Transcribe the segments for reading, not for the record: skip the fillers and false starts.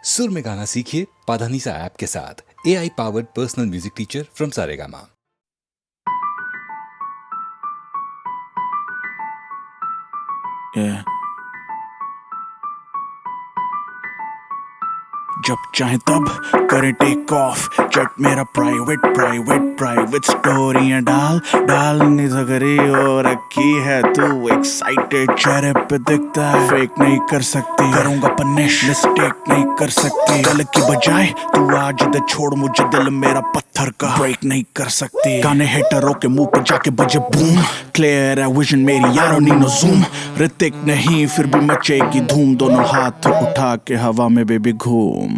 सुर में गाना सीखिए पाधानीसा ऐप के साथ। AI powered personal music teacher from Saregama. जब चाहे तब करें टेक ऑफ, चट मेरा प्राइवेट स्टोरियां डाल नहीं सकरी हो रखी है तू एक्साइटेड, चेहरे पे दिखता है फेक नहीं कर सकती, करूंगा पनिश मिस्टेक नहीं कर सकती, कल की बजाय तू आज दे छोड़ मुझे, दिल मेरा पत्थर का ब्रेक नहीं कर सकती, गाने हेटरों के मुंह पे जाके बजे बूम, क्लियर है विजन मेरी यारों नी नो जूम, ऋतिक नहीं फिर भी मचेगी धूम, दोनों हाथ उठा के हवा में बेबी घूम।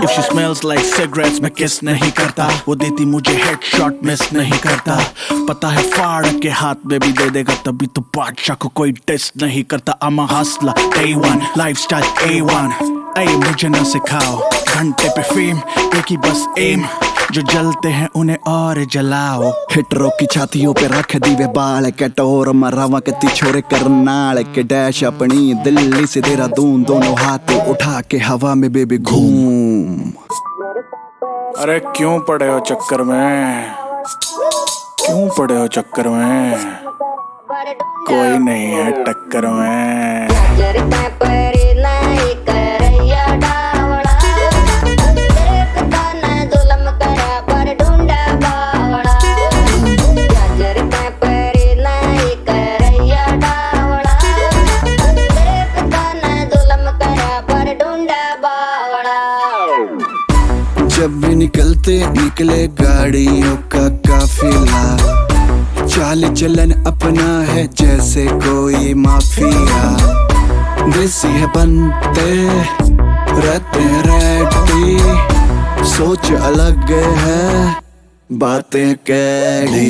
If she smells like cigarettes मैं किस नहीं करता, वो देती मुझे हेडशॉट मिस नहीं करता, पता है फाड़ के हाथ में भी दे देगा तभी तो बादशाह को कोई टेस्ट नहीं करता। I'm a hustler, A1, lifestyle A1, ऐ मुझे न सिखाओ, घंटे पे फेम एक ही बस एम, जो जलते हैं उन्हें और जलाओ, हिटरों की छातियों पे रख दीवे बाल के टोर मरावा के छोरे करनाल के डैश अपनी दिल्ली से देहरादून, दोनों हाथ उठा के हवा में बेबी घूम। अरे क्यों पड़े हो चक्कर में, क्यों पड़े हो चक्कर में, कोई नहीं है टक्कर में। जब भी निकले गाड़ियों का काफिला, चाल चलन अपना है जैसे कोई माफिया, देसी है बनते रहते रेडी, सोच अलग है बातें कैडी,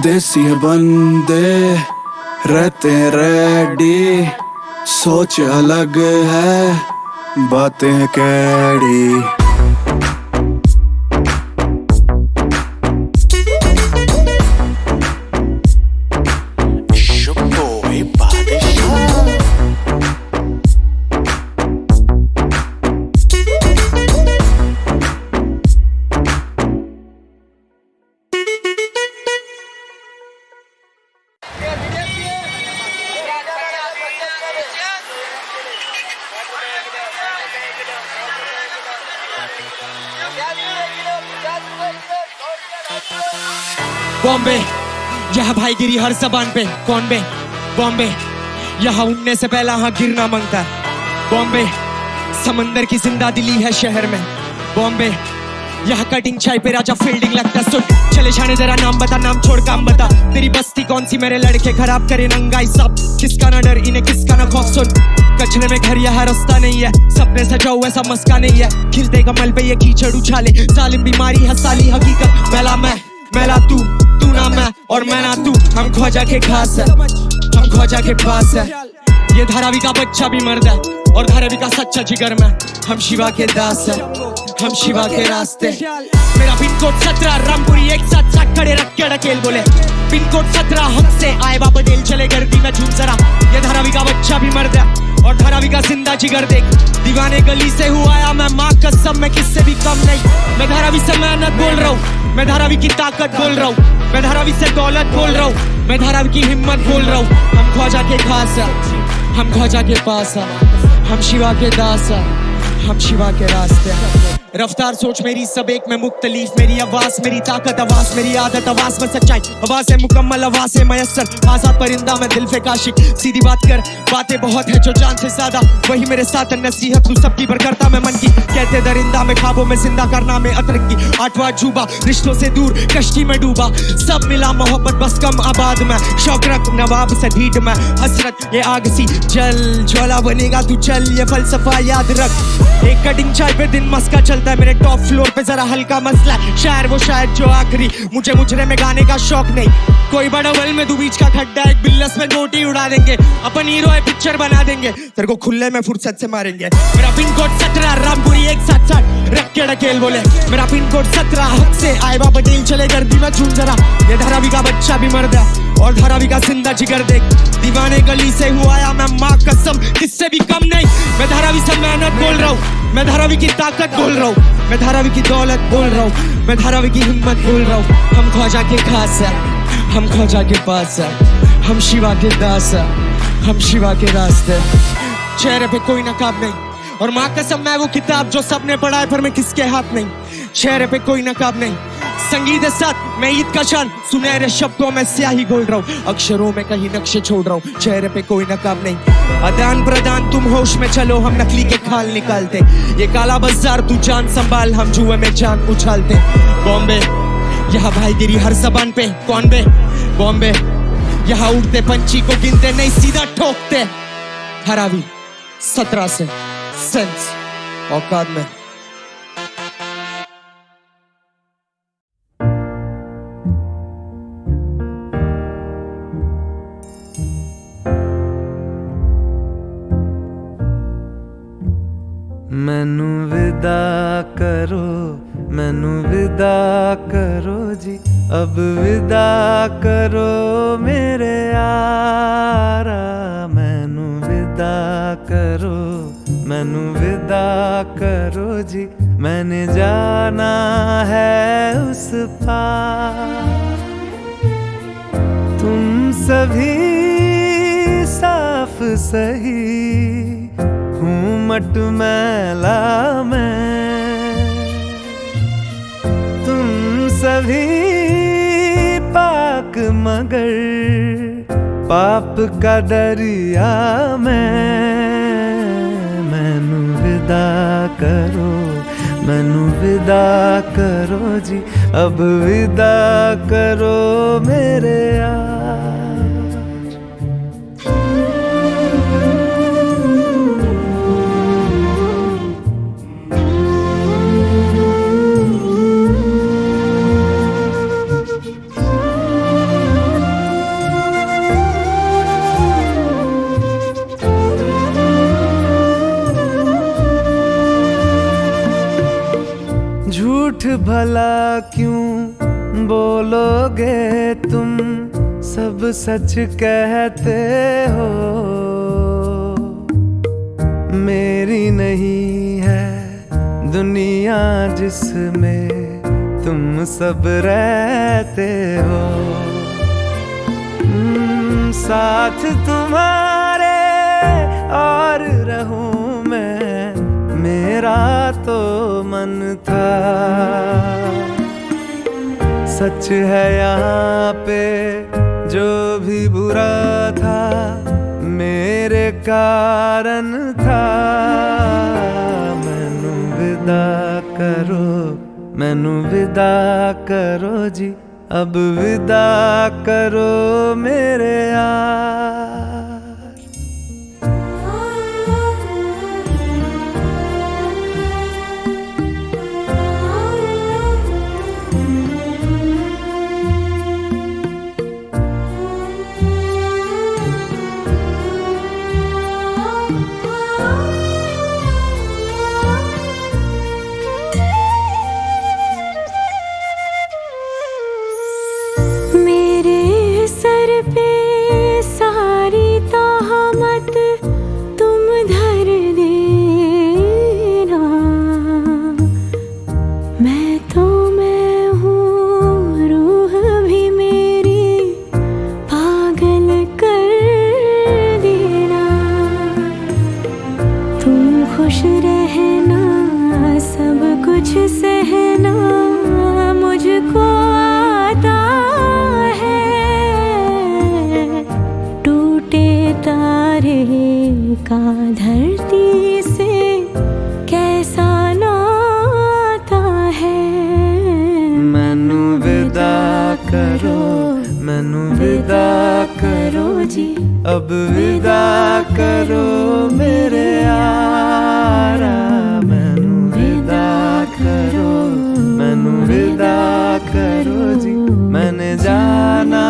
देसी है बंदे रहते रेडी, सोच अलग है बातें कैडी। बॉम्बे यह भाईगिरी हर जबान पे, कौन बे बॉम्बे, यहाँ उड़ने से पहला हाँ गिरना मांगता है, बॉम्बे समंदर की जिंदा दिली है शहर में, बॉम्बे यहाँ कटिंग चाय पे राजा फील्डिंग लगता है, सुन चले जाने जरा नाम बता, नाम छोड़ काम बता, तेरी बस्ती कौन सी मेरे लड़के खराब करे नंगाई सब, किसका ना डर इन्हें किसका ना खौफ, सुन कचरे में घर यहाँ रास्ता नहीं है, सपने सजाओ ऐसा मस्का नहीं है, खिल देगा मल पे ये कीचड़ उछाले, जालिम बीमारी है साली हकीकत, मैला तू ना मैं और मैं ना तू, हम ख्वाजा के खास है, हम ख्वाजा के पास है, ये धारावी का बच्चा भी मर्द है और धारावी का सच्चा जिगर में, हम शिवा के दास है, हम शिवा के रास्ते, मेरा पिन कोड 17 रामपुरी एक साथ साथ खड़े रख के डकेल बोले, पिन कोड 17 हमसे आए बाबा दिल चले गर्दी में झूम जरा, ये धारावी का बच्चा भी मर्द है और धारावी का जिंदा जिगर देख, दीवाने गली से हुआ आया मैं माँ कसम मैं किससे भी कम नहीं, मैं धारावी से मेहनत बोल रहा हूँ, मैं धारावी की ताकत बोल रहा हूँ, मैं धारावी से दौलत बोल रहा हूँ, मैं धारावी की हिम्मत बोल रहा हूँ, हम ख्वाजा के खास है, हम ख्वाजा के पास है, हम शिवा के दास है, हम शिवा के रास्ते हैं। रफ्तार सोच मेरी सब एक में मुख्तलिफ, मेरी आवाज मेरी ताकत, आवाज मेरी आदत, आवाज में सच्चाई, आवाज है मुकम्मल, आवाज है मयस्सर, आजाद परिंदा में दिल पे काशिक, सीधी बात कर, बातें बहुत है जो जान से ज्यादा, वही मेरे साथ नसीहत तू सबकी पर करता मैं मन की, कहते दरिंदा में ख्वाबों में जिंदा करना में अतरक की, आठवां अजूबा रिश्तों से दूर कश्ती में डूबा, सब मिला मोहब्बत बस कम आबाद में, शौक रख नवाब से ढीठ में, हसरत ये आग सी जल ज्वाला बनेगा तू चल, ये फलसफा याद रख, एक कटिंग चाय पे दिन मस्का चलता है, मेरे टॉप फ्लोर पे जरा हल्का मसला है, शायर वो शायद जो आखिरी, मुझे मुजरे में गाने का शौक नहीं, कोई बड़ा वल में दो बीच का खड्डा, एक बिल्लस में गोटी उड़ा देंगे, अपन हीरो है पिक्चर बना देंगे, तेरे को खुले में फुर्सत से मारेंगे, मेरा पिन कोड 17 रामपुरी 177 रख के डकेल बोले, मेरा पिन कोड 17 हक से आए बाबा पटेल चले गर्दी में झूम जरा, ये धारावी का बच्चा भी मर गया और धारावी का जिंदा जिगर देख, दीवाने गली से हुआ आया मैं माँ कसम किससे भी कम नहीं, मैं धारावी से मेहनत बोल रहा हूँ, मैं धारावी की ताकत बोल रहा हूँ, मैं धारावी की दौलत बोल रहा हूँ, मैं धारावी की हिम्मत बोल रहा हूँ, हम ख्वाजा के खास है, हम ख्वाजा के पास है, हम शिवा के दास है, हम शिवा के रास्ते, चेहरे पे कोई नकाब नहीं, और माँ कसम मैं वो किताब जो सबने पढ़ा है पर मैं किसके हाथ नहीं, चेहरे पे कोई नकाब नहीं, संगीत के साथ मैं ईद का शान, सुनहरे शब्दों में स्याही घोल रहा हूँ, अक्षरों में कहीं नक्शे छोड़ रहा हूँ, चेहरे पे कोई नकाब नहीं, आदान प्रदान तुम होश में चलो, हम नकली के खाल निकालते, ये काला बाजार तू जान संभाल, हम जुए में जान उछालते, बॉम्बे यहाँ भाईगिरी हर जबान पे, कौन बे बॉम्बे यहाँ उड़ते पंछी को गिनते नहीं सीधा ठोकते, धारावी 17 से सेंस औकात में। मैनू विदा करो, मैनू विदा करो जी, अब विदा करो मेरे यारा, मैनू विदा करो, मैनू विदा करो जी, मैंने जाना है उस पार, तुम सभी साफ सही हूँ मट मैला मैं, तुम सभी पाक मगर पाप का दरिया मैनू विदा करो, मैनू विदा करो जी, अब विदा करो मेरे यार। झूठ भला क्यों बोलोगे तुम, सब सच कहते हो, मेरी नहीं है दुनिया जिसमें तुम सब रहते हो, साथ तुम्हारे और रहूं मैं, मेरा तो मन था, सच है यहाँ पे जो भी बुरा था मेरे कारण था, मैनू विदा करो, मैनू विदा करो जी, अब विदा करो मेरे यार। कुछ सहना मुझको आता है, टूटे तारे का धरती से कैसा नाता है। मैनू विदा करो, मैनू विदा करो जी, अब विदा करो मेरे यारा। मैनू विदा करो, मैनू विदा करो जी, मैंने जाना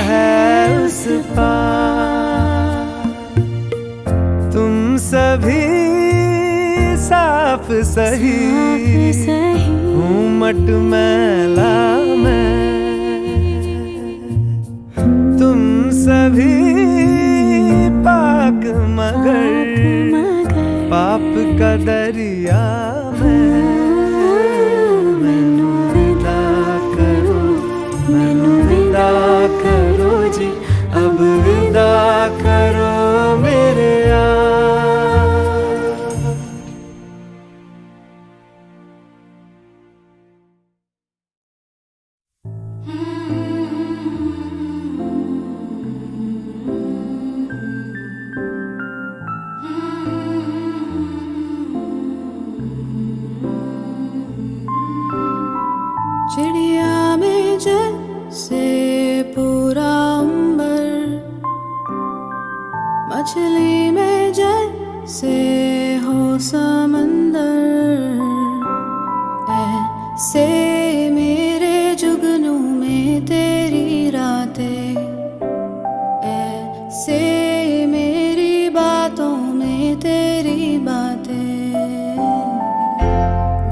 है उस पार। तुम सभी साफ सही, घूमट मैला मैं, तुम सभी पाक मगर पाप का दरिया में। मैनू विदा करो, मैनू विदा करो जी, अब विदा करो मेरे यार। चिड़िया में जैसे पूरा अंबर, मछली में जैसे हो समंदर, ऐसे मेरे जुगनू में तेरी रातें, ऐसे मेरी बातों में तेरी बातें।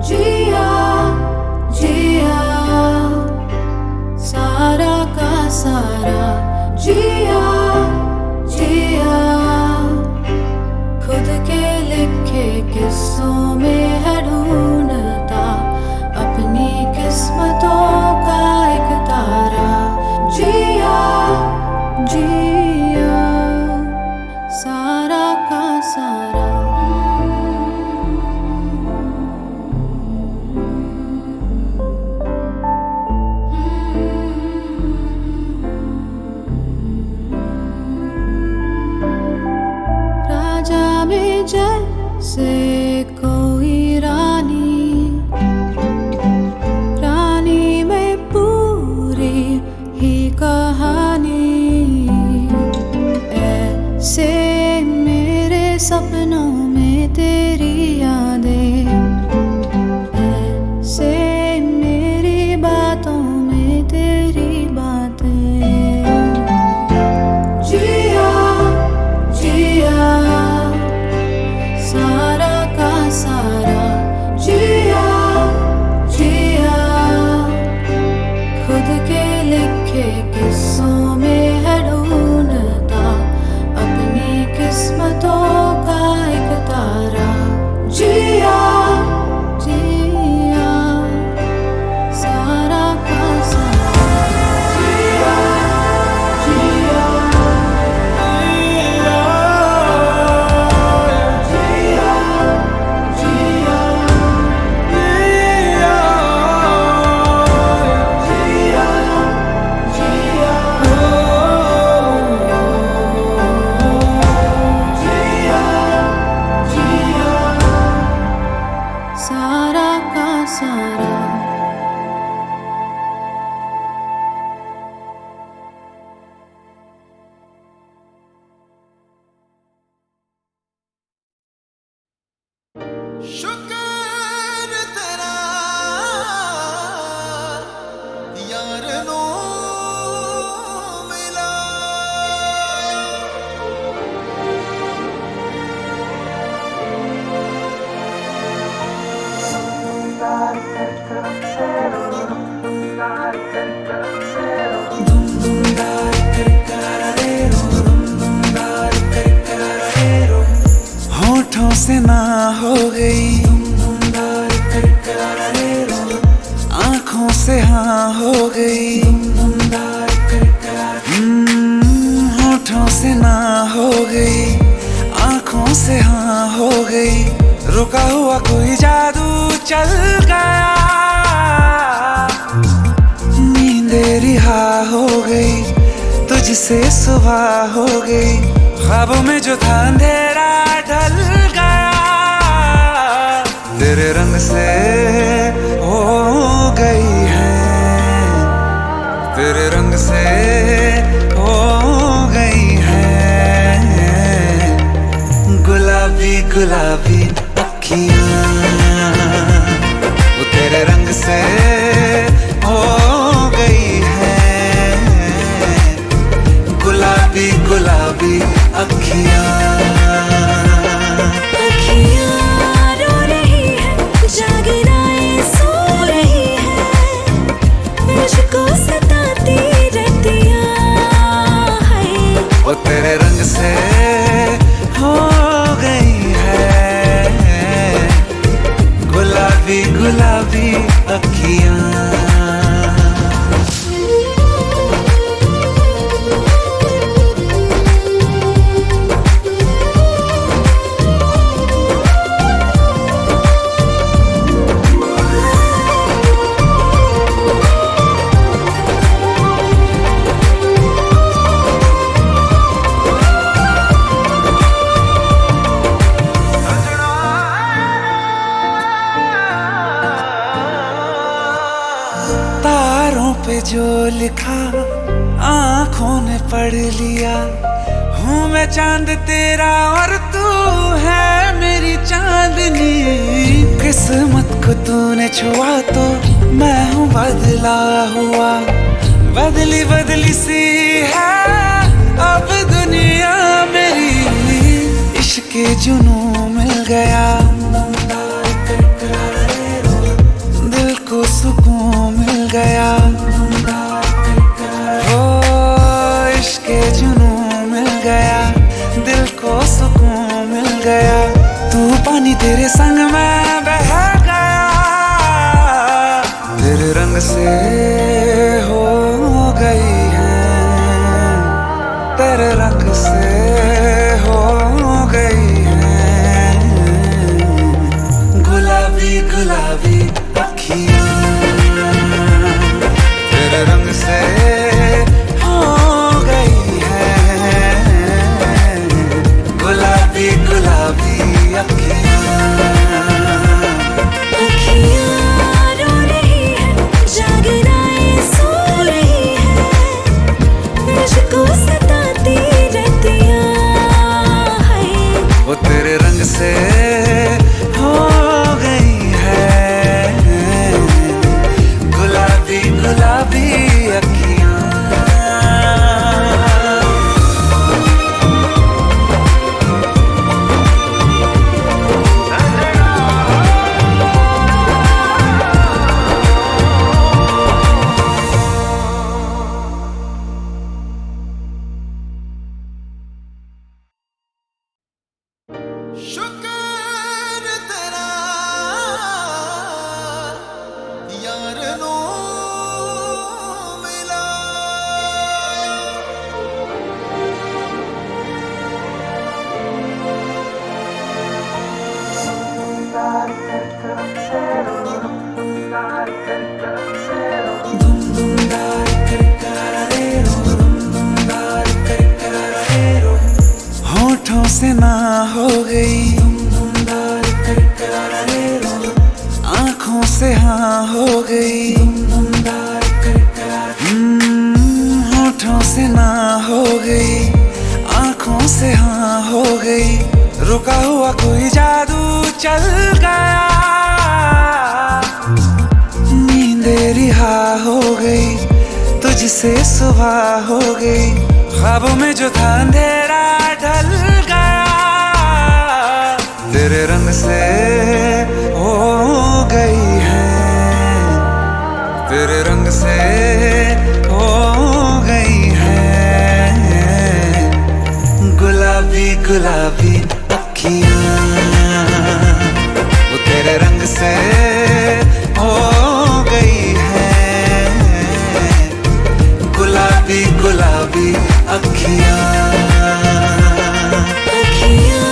जिया जिया सारा का सारा, जिया जिया खुद के लिखे किस्सों में है ढूंढता अपनी किस्मतों का एक तारा। जिया जिया सारा का सारा। राजा में जैसे कोई रानी, रानी में पूरी ही कहानी, ऐसे मेरे सपनों में तेरी यादें, ऐसे मेरी बातों में तेरी बातें। जिया जिया सारा का सारा, जिया जिया खुद के लिखे किस्सों में है ढूंढता अपनी किस्मतों का एक तारा। जिया जिया सारा का सारा, जिया जिया सारा का सारा। शुक्र तेरा यार नो मिला। होठों से ना हो गई, आंखों से हाँ हो गई, होठों से ना हो गई, आंखों से हाँ हो गई, रुका हुआ कोई जादू चल गया, नींदे रिहा हो गई, तुझसे सुबह हो गई, ख्वाबों में जो था अंधेरा ढल गया, तेरे रंग से हो गई है, तेरे रंग से हो गई है, गुलाबी गुलाबी अखियां, वो तेरे रंग से हो गई है, गुलाबी गुलाबी अखियां। वो तेरे रंग से हो गई है, गुलाबी गुलाबी अखियां। पे जो लिखा आंखों ने पढ़ लिया, हूँ मैं चांद तेरा और तू है मेरी चांदनी, किस्मत को तूने छुआ तो मैं हूँ बदला हुआ, बदली बदली सी है अब दुनिया मेरी, इश्क के जुनून मिल गया, दिल को सुकून मिल गया, के जुनून मिल गया, दिल को सुकून मिल गया, तू पानी तेरे संग में बह गया, तेरे रंग से हो गई है, तेरे रंग से हो गई है, गुलाबी गुलाबी अखियां, तेरे रंग से गुलाबी अखियां। अखियां रो रही है, जागना ये सो रही है, मुझको सताती रहतियां है, वो तेरे रंग से हो गई है, गुलाबी गुलाबी अखियां। होठों से ना हो गई, आंखों से हाँ हो गई, होठों से ना हो गई, आंखों से हाँ हो गई, रुका हुआ कोई जादू चल गया, नींदे रिहा हो गई, तुझसे सुबह हो गई, ख्वाबों में जो था अंधेरा ढल गया, तेरे रंग से हो गई है, तेरे रंग से हो गई है, गुलाबी गुलाबी अखियां, वो तेरे रंग से हो गई है, गुलाबी गुलाबी अखियां। अखियां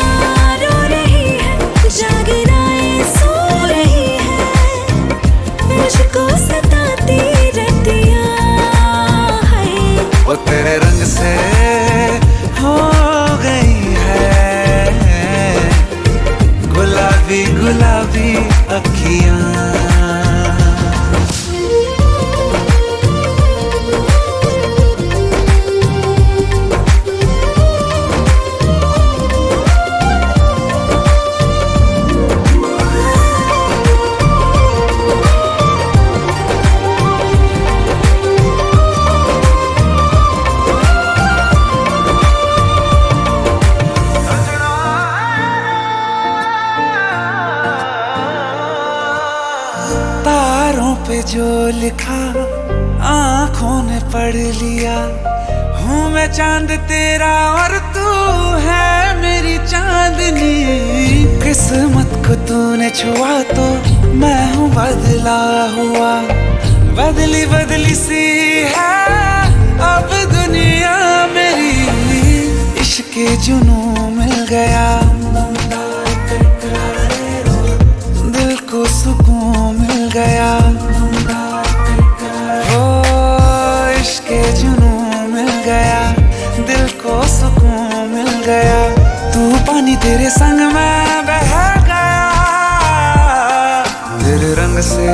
रो रही है, जागना पे जो लिखा आंखों ने पढ़ लिया। हूँ मैं चांद तेरा और तू है मेरी चांदनी। किस्मत को तूने छुआ तो मैं हूँ बदला हुआ। बदली बदली सी है अब दुनिया मेरी। इश्क के जुनून मिल गया, दिल को सुकून मिल गया। ओ इश्क के जुनून मिल गया, दिल को सुकून मिल गया। तू पानी तेरे संग में बह गया, तेरे रंग से